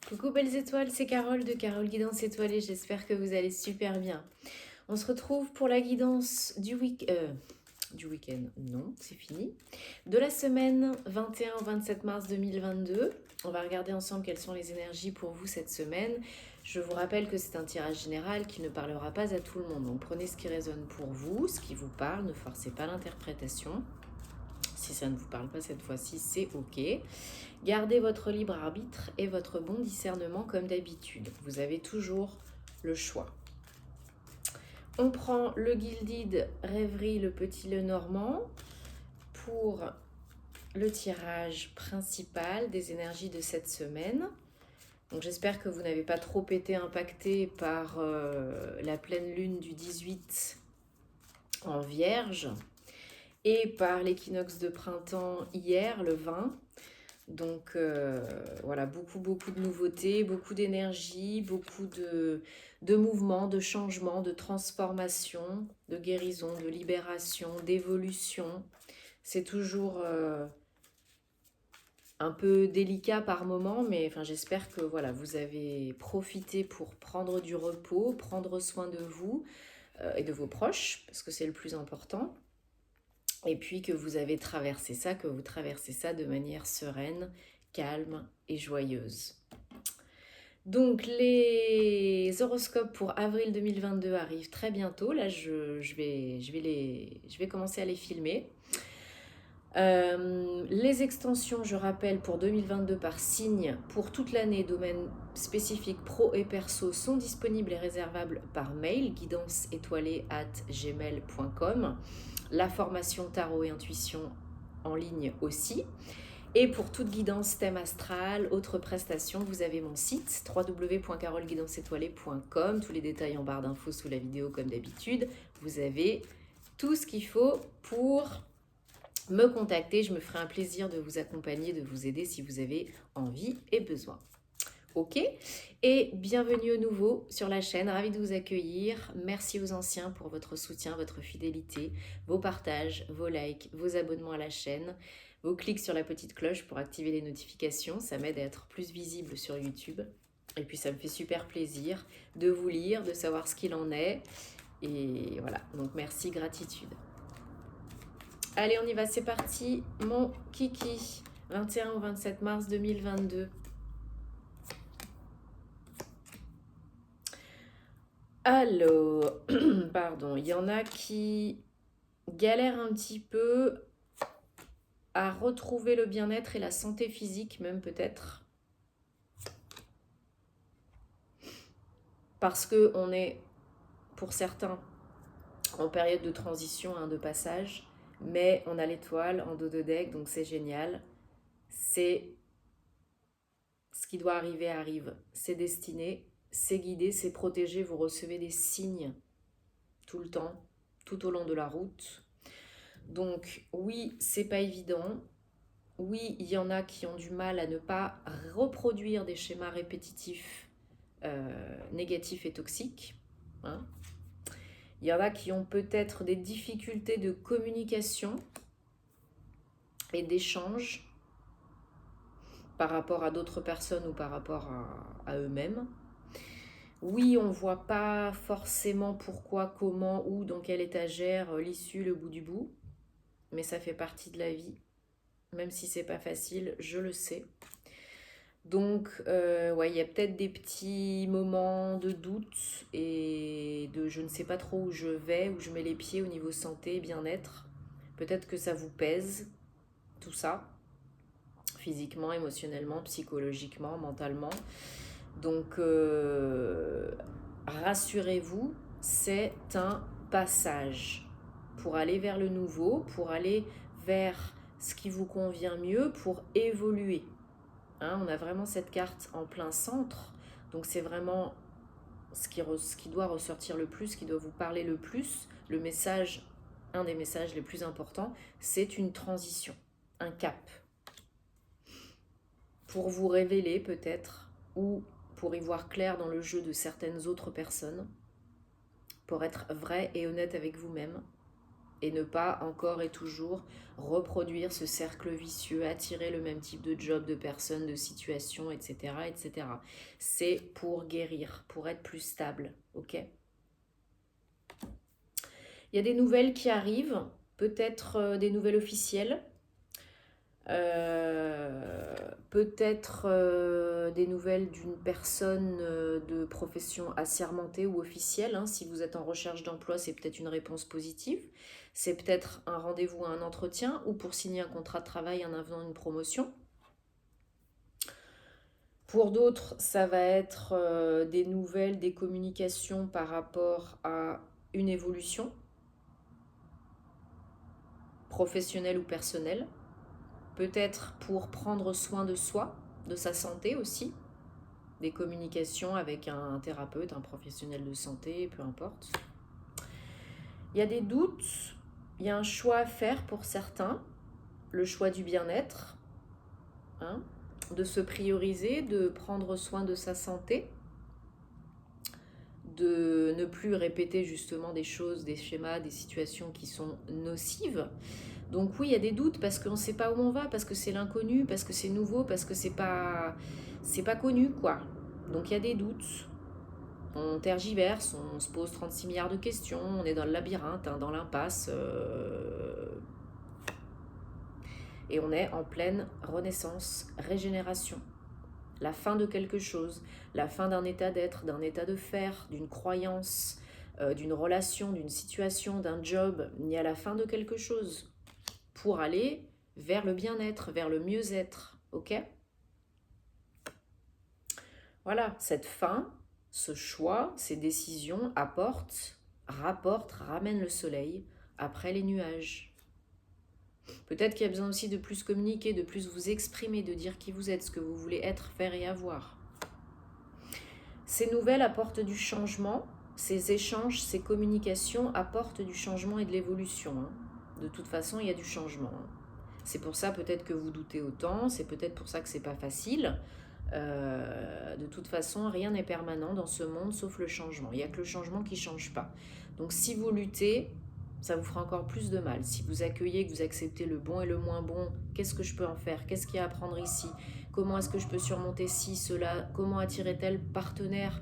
Coucou belles étoiles, c'est Carole de Carole Guidance Étoilée, j'espère que vous allez super bien. On se retrouve pour la guidance du week-end, non, c'est fini, de la semaine 21 au 27 mars 2022. On va regarder ensemble quelles sont les énergies pour vous cette semaine. Je vous rappelle que c'est un tirage général qui ne parlera pas à tout le monde, donc prenez ce qui résonne pour vous, ce qui vous parle, ne forcez pas l'interprétation. Si ça ne vous parle pas cette fois-ci, c'est ok. Gardez votre libre arbitre et votre bon discernement comme d'habitude. Vous avez toujours le choix. On prend le Gilded Rêverie, le petit Lenormand, pour le tirage principal des énergies de cette semaine. Donc j'espère que vous n'avez pas trop été impacté par la pleine lune du 18 en Vierge et par l'équinoxe de printemps hier, le 20. Donc voilà, beaucoup de nouveautés, beaucoup d'énergie, beaucoup de mouvements, de changements, de transformation, de guérison, de libération, d'évolution. C'est toujours un peu délicat par moment, mais enfin, j'espère que voilà, vous avez profité pour prendre du repos, prendre soin de vous et de vos proches, parce que c'est le plus important. Et puis que vous avez traversé ça, que vous traversez ça de manière sereine, calme et joyeuse. Donc les horoscopes pour avril 2022 arrivent très bientôt. Là, je vais commencer à les filmer. Les extensions, je rappelle, pour 2022 par signe, pour toute l'année, domaine spécifique pro et perso, sont disponibles et réservables par mail, guidanceétoilée@gmail.com. La formation tarot et intuition en ligne aussi. Et pour toute guidance, thème astral, autres prestations, vous avez mon site www.caroleguidanceétoilée.com. Tous les détails en barre d'infos sous la vidéo comme d'habitude. Vous avez tout ce qu'il faut pour me contacter. Je me ferai un plaisir de vous accompagner, de vous aider si vous avez envie et besoin. Ok, et bienvenue au nouveau sur la chaîne, ravie de vous accueillir. Merci aux anciens pour votre soutien, votre fidélité, vos partages, vos likes, vos abonnements à la chaîne, vos clics sur la petite cloche pour activer les notifications. Ça m'aide à être plus visible sur YouTube. Et puis ça me fait super plaisir de vous lire, de savoir ce qu'il en est. Et voilà, donc merci, gratitude. Allez, on y va, c'est parti. Mon kiki, 21 au 27 mars 2022. Alors, pardon, il y en a qui galèrent un petit peu à retrouver le bien-être et la santé physique, même peut-être. Parce qu'on est, pour certains, en période de transition, de passage, mais on a l'étoile en dos de deck, donc c'est génial. C'est ce qui doit arriver arrive. C'est destiné, c'est guidé, c'est protégé. Vous recevez des signes tout le temps, tout au long de la route. Donc oui, c'est pas évident. Oui, il y en a qui ont du mal à ne pas reproduire des schémas répétitifs négatifs et toxiques. Hein. Il y en a qui ont peut-être des difficultés de communication et d'échange par rapport à d'autres personnes ou par rapport à eux-mêmes. Oui, on ne voit pas forcément pourquoi, comment, où, dans quelle étagère, l'issue, le bout du bout, mais ça fait partie de la vie. Même si c'est pas facile, je le sais. Donc, ouais, il y a peut-être des petits moments de doute et de je ne sais pas trop où je vais, où je mets les pieds au niveau santé, bien-être. Peut-être que ça vous pèse, tout ça, physiquement, émotionnellement, psychologiquement, mentalement. Donc, rassurez-vous, c'est un passage pour aller vers le nouveau, pour aller vers ce qui vous convient mieux, pour évoluer. Hein, on a vraiment cette carte en plein centre, donc c'est vraiment ce qui doit ressortir le plus, ce qui doit vous parler le plus. Le message, un des messages les plus importants, c'est une transition, un cap. Pour vous révéler peut-être, ou pour y voir clair dans le jeu de certaines autres personnes, pour être vrai et honnête avec vous-même. et ne pas encore et toujours reproduire ce cercle vicieux, attirer le même type de job, de personnes, de situations, etc. etc. C'est pour guérir, pour être plus stable, ok? Il y a des nouvelles qui arrivent, peut-être des nouvelles officielles, peut-être des nouvelles d'une personne de profession assermentée ou officielle. Hein. Si vous êtes en recherche d'emploi, c'est peut-être une réponse positive. C'est peut-être un rendez-vous à un entretien ou pour signer un contrat de travail en avenant une promotion. Pour d'autres, ça va être des nouvelles, des communications par rapport à une évolution professionnelle ou personnelle. Peut-être pour prendre soin de soi, de sa santé aussi. Des communications avec un thérapeute, un professionnel de santé, peu importe. Il y a des doutes, il y a un choix à faire pour certains, le choix du bien-être, hein, de se prioriser, de prendre soin de sa santé, de ne plus répéter justement des choses, des schémas, des situations qui sont nocives. Donc oui, il y a des doutes parce qu'on ne sait pas où on va, parce que c'est l'inconnu, parce que c'est nouveau, parce que c'est pas connu, quoi. Donc il y a des doutes. On tergiverse, on se pose 36 milliards de questions, on est dans le labyrinthe, hein, dans l'impasse. Et on est en pleine renaissance, régénération. La fin de quelque chose, la fin d'un état d'être, d'un état de faire, d'une croyance, d'une relation, d'une situation, d'un job. Il y a la fin de quelque chose pour aller vers le bien-être, vers le mieux-être. Ok ? Voilà, cette fin, ce choix, ces décisions rapportent, ramènent le soleil après les nuages. Peut-être qu'il y a besoin aussi de plus communiquer, de plus vous exprimer, de dire qui vous êtes, ce que vous voulez être, faire et avoir. Ces nouvelles apportent du changement, ces échanges, ces communications apportent du changement et de l'évolution. Hein. De toute façon, il y a du changement. Hein. C'est pour ça peut-être que vous doutez autant, c'est peut-être pour ça que c'est pas facile. De toute façon, rien n'est permanent dans ce monde sauf le changement. Il n'y a que le changement qui ne change pas. Donc si vous luttez, ça vous fera encore plus de mal. Si vous accueillez, que vous acceptez le bon et le moins bon, qu'est-ce que je peux en faire? Qu'est-ce qu'il y a à apprendre ici? Comment est-ce que je peux surmonter ci, cela? Comment attirer tel partenaire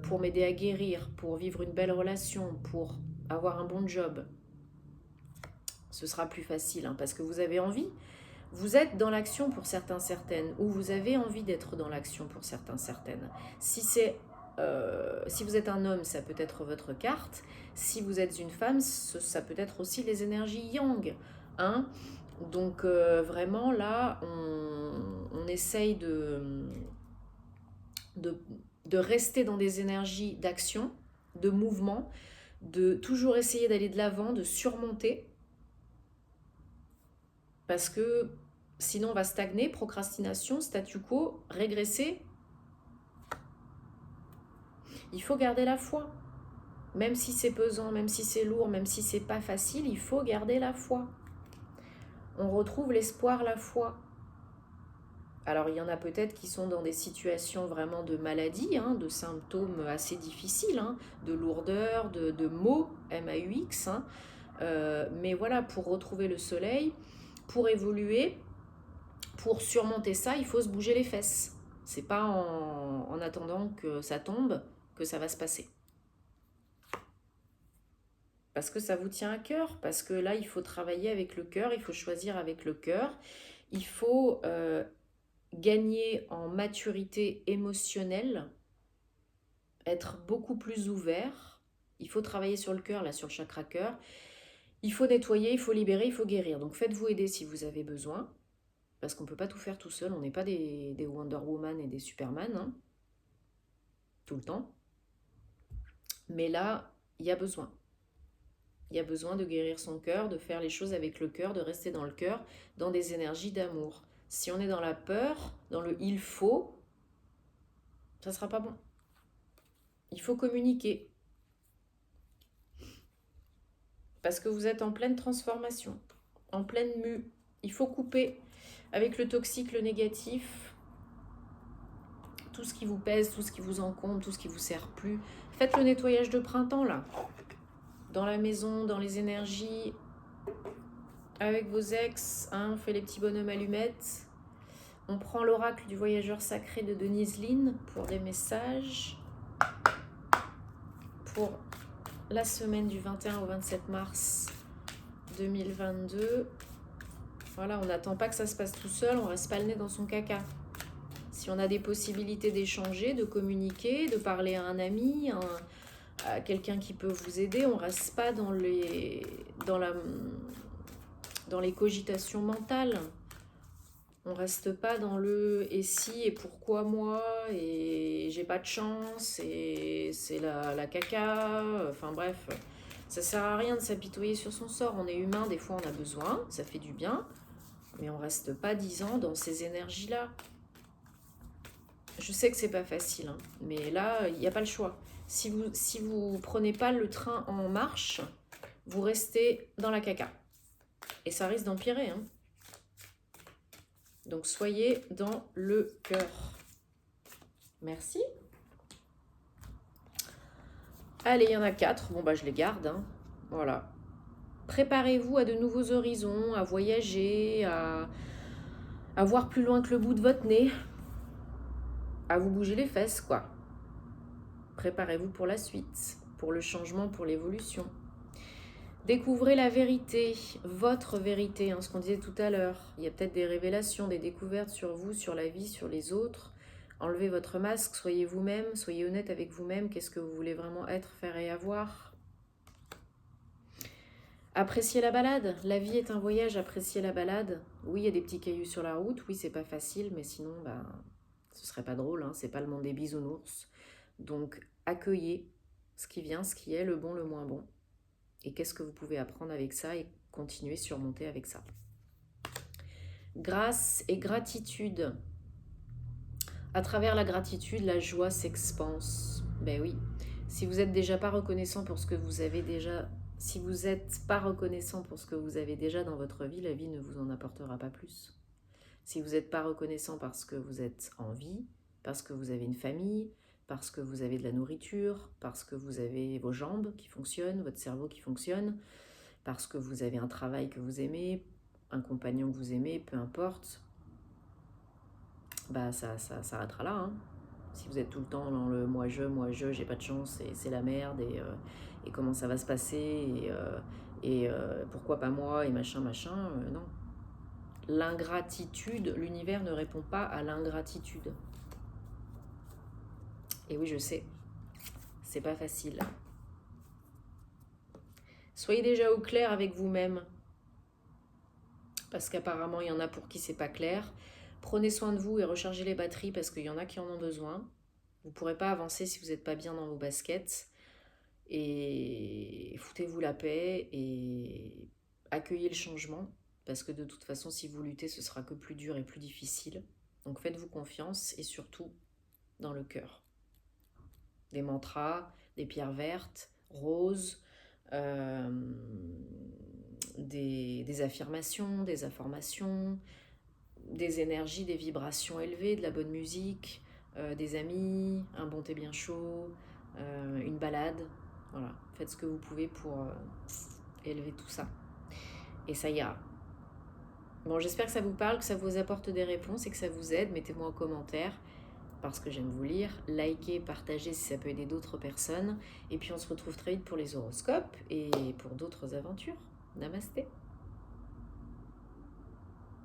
pour m'aider à guérir, pour vivre une belle relation, pour avoir un bon job? Ce sera plus facile hein, parce que vous avez envie. Vous êtes dans l'action pour certains, certaines, ou vous avez envie d'être dans l'action pour certains, certaines. Si vous êtes un homme, ça peut être votre carte. Si vous êtes une femme, ça peut être aussi les énergies yang. Hein. Donc vraiment là, on essaye de rester dans des énergies d'action, de mouvement, de toujours essayer d'aller de l'avant, de surmonter. Parce que sinon on va stagner, procrastination, statu quo, régresser. Il faut garder la foi. Même si c'est pesant, même si c'est lourd, même si c'est pas facile, il faut garder la foi. On retrouve l'espoir, la foi. Alors il y en a peut-être qui sont dans des situations vraiment de maladie, hein, de symptômes assez difficiles, hein, de lourdeur, de maux, M-A-U-X. Hein. Mais voilà, pour retrouver le soleil, pour évoluer, pour surmonter ça, il faut se bouger les fesses. C'est pas en attendant que ça tombe que ça va se passer. Parce que ça vous tient à cœur, parce que là, il faut travailler avec le cœur, il faut choisir avec le cœur, il faut gagner en maturité émotionnelle, être beaucoup plus ouvert, il faut travailler sur le cœur, là, sur le chakra cœur, il faut nettoyer, il faut libérer, il faut guérir. Donc faites-vous aider si vous avez besoin. Parce qu'on ne peut pas tout faire tout seul, on n'est pas des Wonder Woman et des Superman, hein, tout le temps. Mais là, il y a besoin. Il y a besoin de guérir son cœur, de faire les choses avec le cœur, de rester dans le cœur, dans des énergies d'amour. Si on est dans la peur, dans le « il faut », ça ne sera pas bon. Il faut communiquer. Parce que vous êtes en pleine transformation, en pleine mue. Il faut couper avec le toxique, le négatif, tout ce qui vous pèse, tout ce qui vous encombre, tout ce qui vous sert plus. Faites le nettoyage de printemps là. dans la maison, dans les énergies, avec vos ex, hein, on fait les petits bonhommes allumettes. On prend l'oracle du voyageur sacré de Denise Lynn pour des messages. Pour la semaine du 21 au 27 mars 2022. Voilà, on n'attend pas que ça se passe tout seul, on reste pas le nez dans son caca. Si on a des possibilités d'échanger, de communiquer, de parler à un ami, à quelqu'un qui peut vous aider, on reste pas dans les cogitations mentales. On reste pas dans le et si et pourquoi moi et j'ai pas de chance et c'est la caca. Enfin bref, ça sert à rien de s'apitoyer sur son sort. On est humain, des fois on a besoin, ça fait du bien, mais on reste pas 10 ans dans ces énergies-là. Je sais que c'est pas facile, hein, mais là il n'y a pas le choix. Si vous prenez pas le train en marche, vous restez dans la caca. Et ça risque d'empirer, hein. Donc, soyez dans le cœur. Merci. Allez, il y en a 4. Bon, bah, je les garde, hein. Voilà. Préparez-vous à de nouveaux horizons, à voyager, à voir plus loin que le bout de votre nez, à vous bouger les fesses, quoi. Préparez-vous pour la suite, pour le changement, pour l'évolution. Découvrez la vérité, votre vérité, hein, ce qu'on disait tout à l'heure. Il y a peut-être des révélations, des découvertes sur vous, sur la vie, sur les autres. Enlevez votre masque, soyez vous-même, soyez honnête avec vous-même. Qu'est-ce que vous voulez vraiment être, faire et avoir? Appréciez la balade. La vie est un voyage, appréciez la balade. Oui, il y a des petits cailloux sur la route. Oui, c'est pas facile, mais sinon, bah, ce serait pas drôle. Hein, c'est pas le monde des bisounours. Donc, accueillez ce qui vient, ce qui est, le bon, le moins bon. Et qu'est-ce que vous pouvez apprendre avec ça et continuer, surmonter avec ça. Grâce et gratitude. À travers la gratitude, la joie s'expanse. Ben oui, si vous n'êtes déjà pas reconnaissant pour ce que vous avez déjà, si vous n'êtes pas reconnaissant pour ce que vous avez déjà dans votre vie, la vie ne vous en apportera pas plus. Si vous n'êtes pas reconnaissant parce que vous êtes en vie, parce que vous avez une famille, parce que vous avez de la nourriture, parce que vous avez vos jambes qui fonctionnent, votre cerveau qui fonctionne, parce que vous avez un travail que vous aimez, un compagnon que vous aimez, peu importe, bah ça s'arrêtera là. Hein. Si vous êtes tout le temps dans le moi je, j'ai pas de chance et c'est la merde et comment ça va se passer et pourquoi pas moi et machin, non. L'ingratitude, l'univers ne répond pas à l'ingratitude. Et oui, je sais, c'est pas facile. Soyez déjà au clair avec vous-même, parce qu'apparemment il y en a pour qui c'est pas clair. Prenez soin de vous et rechargez les batteries parce qu'il y en a qui en ont besoin. Vous ne pourrez pas avancer si vous n'êtes pas bien dans vos baskets. Et foutez-vous la paix et accueillez le changement, parce que de toute façon, si vous luttez, ce sera que plus dur et plus difficile. Donc faites-vous confiance et surtout dans le cœur. Des mantras, des pierres vertes, roses, des affirmations, des informations, des énergies, des vibrations élevées, de la bonne musique, des amis, un bon thé bien chaud, une balade. Voilà, faites ce que vous pouvez pour élever tout ça. Et ça ira. Bon, j'espère que ça vous parle, que ça vous apporte des réponses et que ça vous aide. Mettez-moi en commentaire parce que j'aime vous lire. Likez, partagez si ça peut aider d'autres personnes. Et puis on se retrouve très vite pour les horoscopes et pour d'autres aventures. Namasté.